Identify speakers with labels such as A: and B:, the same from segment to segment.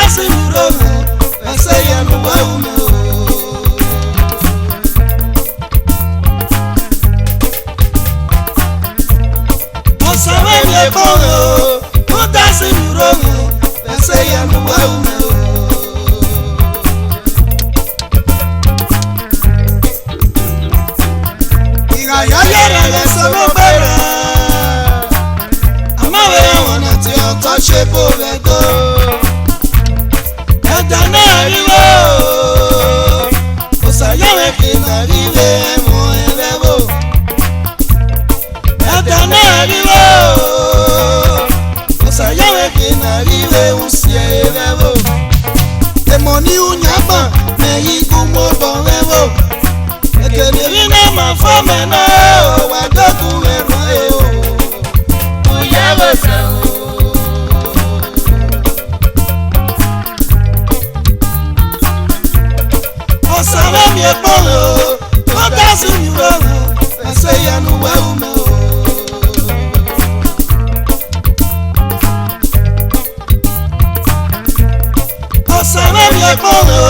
A: dasi muromo ese ya no waume o sabe mi kono o dasi muromo ese ya no waume iga ya yara le solo bera amawe wona ti o to se bo le go Edana riwo o sayawe ki na riwe mo elevo Edana riwo o sayawe ki na riwe usi elevo e moni unyaba me igu mo bolevo ekele ri na ma fo me na wa dogun ero e o yawo sa o sabe mi ekporo o dasi mi roro ese ya no wa ume o sabe mi ekporo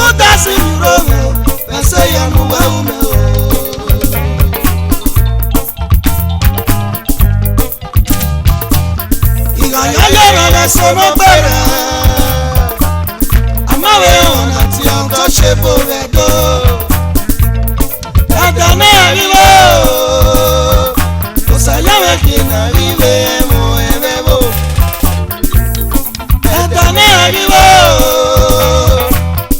A: o dasi mi roro ese ya no wa ume iga ya yara le so mo gbera amawe ona ti on to se bo re do Edana riwo o sayawe ki na riwe mo elevo Edana riwo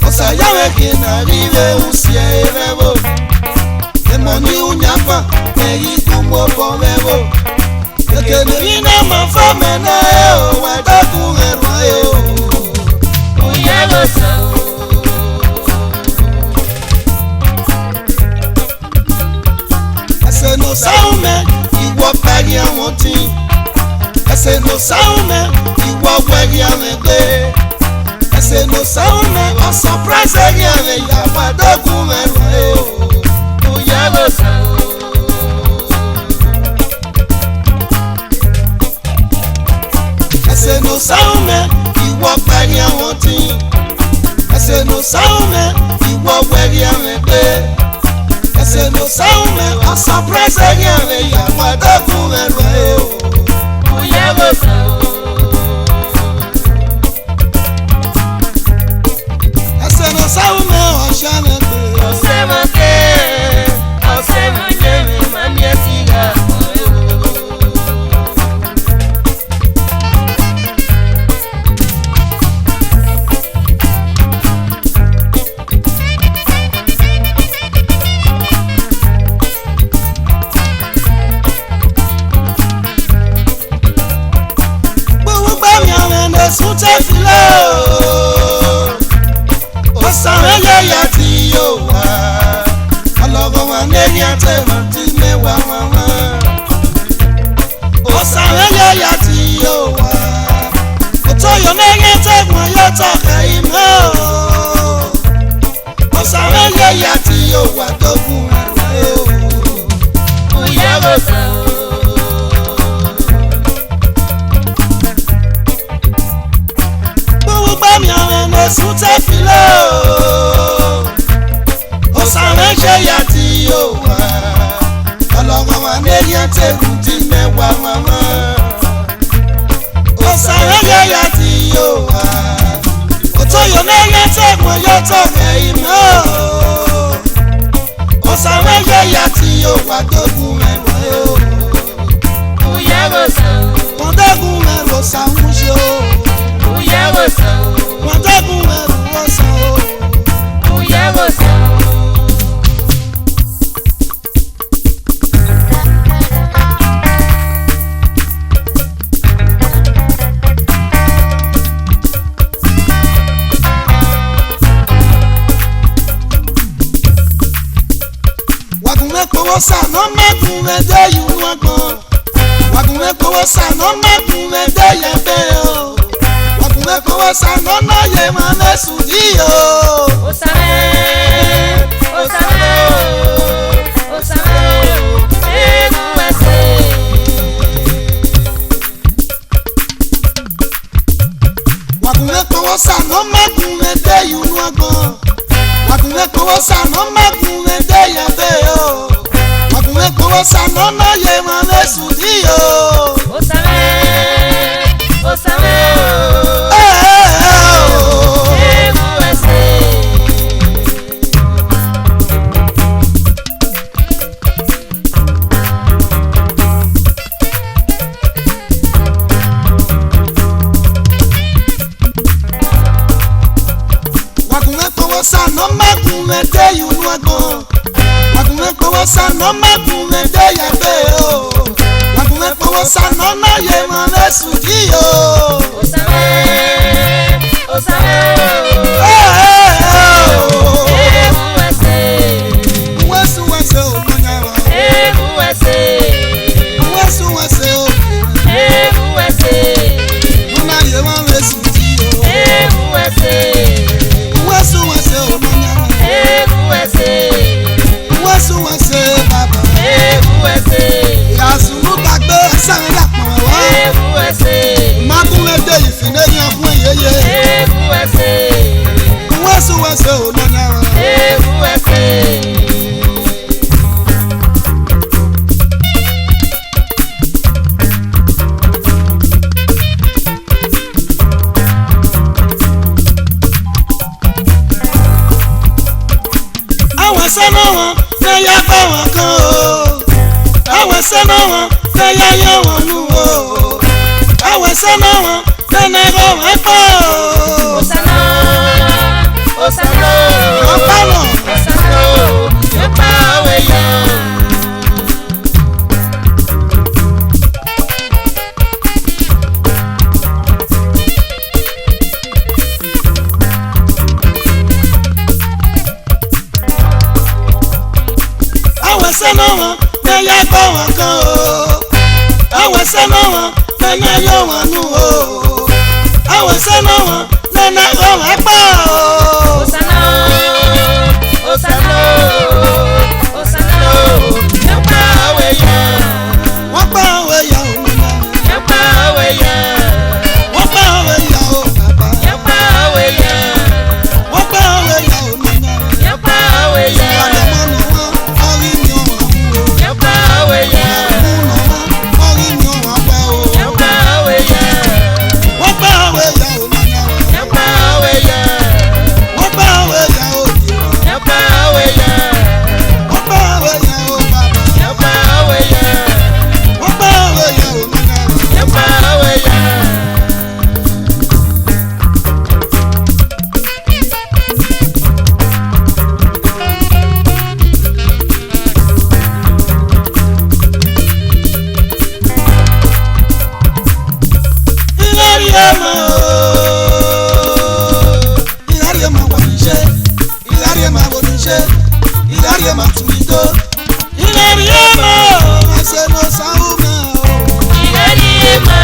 A: o sayawe ki na riwe usi elevo e moni unyapa e igu mo bolevo ekele ri na ma fa me na o wa dogun ero e o yawo sa ese no saume iwo pari awon tin ese no saume iwo weri awon gbe ese no saume o surprise eri awon ya wa dogun ero e o yawo sa ese no saume iwo pari awon tin ese no saume iwo weri awon gbe ese no saume o surprise eri awon ya wa dogun ero o yawo sa ese no saume o shame gbe o se mo ke o se mo je mi mami esiga sunte filo o sare ya ti yo wa ologo wa neri ate ti mewa wa o sare ya ti yo wa o to yo neri ate won yo to kai mo o sare ya ti yo wa dogun o yawo sa sunte filo o sare ya ti yo wa ologo wa neri ate ti mewa mama o sare ya ti yo wa o to yo neri ate won yo to kai mo o sare ya ti yo wa dogun ero o yawo sa won dogun ero sa unjo o yawo sa wọ́n dẹ́gun ẹrù wọ́n san o. Ó yẹ wọ́n san o. Wàgùn mẹ́kọ̀ọ́ sànà mẹ́kùn mẹ́dẹ́ yìí wọ́n gbọ́n. Wàgùn mẹ́kọ̀ọ́ sànà mẹ́kùn mẹ́dẹ́ yẹn bẹ́ẹ̀ o. Mẹ́kọ̀ọ́ sànà náà yẹ máa lẹ́sùn yìí o. Ó sáré, ó sáré o, ó sáré o, eégún ẹsẹ̀. Wagunwe kowo sano magunwe de yunu agbon. Wagunwe kowo sano magunwe de yabe o. Wagunwe kowo sano na ye ma lesu di o.
B: Osame o.
A: Sano magunwe de yunu agbon. Wagunwe kowo sano magunwe de yabe o. Wagunwe kowo sano na ye ma lesu di o.
B: Osame
A: Wese o manyara. Wese o. Nuna ye ma lesu di o. Wese o manyara. Wese baba. Yasunu gbagbe ẹsẹ̀ ńlá pọ̀ wá. Magunwe de ìfìnnẹ́ ní ọkùn yeye. Wese o manyara. Àwọn sẹ́nà wọn fẹ́ yá bá wọn kan o. Àwọn sẹ́nà wọn fẹ́ yá yọ wọn nù o. Àwọn sẹ́nà wọn fẹ́ nẹ́rọ wọn pọ̀ o.
B: Osano
A: Ọ̀pá nà.
B: Yopa weya.
A: Àwọn sẹ́nà wọn fẹ́ yá bá wọn kan o. Àwọn sẹ́nà wọn fẹ́ nẹ́rọ wọn nù o. Àwọn sẹ́nà wọn fẹ́ nẹ́rọ wọn pọ̀ o.
B: Osano Yopa weya.
A: Wọ́n pa òwe yà ó nínú.
B: Yopa weya.
A: Wọ́n pa òwe yà ó bàbá.
B: Yopa weya.
A: Wọ́n pa òwe yà ó nínú.
B: Yopa weya.
A: Àdàmọ́nù wọn ọrí mi ò wọ́n mú o.
B: Yopa weya.
A: Àdàmọ́nù wọn ọrí mi ò wọ́n pẹ́ o.
B: Yopa weya.
A: Wọ́n pa òwe yà ó nínú.
B: Yopa weya.
A: Wọ́n pa òwe yà ó dìrọ̀.
B: Yopa weya.
A: Wọ́n pa òwe yà ó bàbá.
B: Yopa weya.
A: Wọ́n pa òwe yà ó nínú.
B: Yopa weya.
A: Ìlérí ẹ̀mọ́ o. Ìlérí ẹ̀mọ́ wọ̀ ní ṣe. Ìlérí ẹ̀mọ́ wọ̀ ní ṣe. Ìlérí ẹ̀mọ́ tún ní tó. Ìlérí ẹ̀mọ́ o. Ẹsẹ̀ ló sáwọ́ mọ́ o.
B: Ìlérí ẹ̀mọ́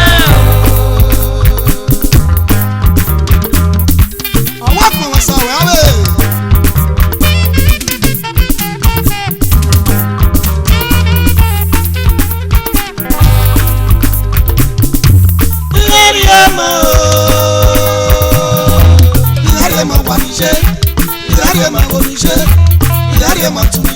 A: Ọwọ́ kan wọ́n sọ wẹ́wẹ́. Ìlérí ẹ̀mọ́ o. Ìlérí ẹ̀mọ́ wọ̀ ní ṣe. Ìlérí ẹ̀mọ́ wọ̀ ní ṣe. Ìlérí ẹ̀mọ́ tún ní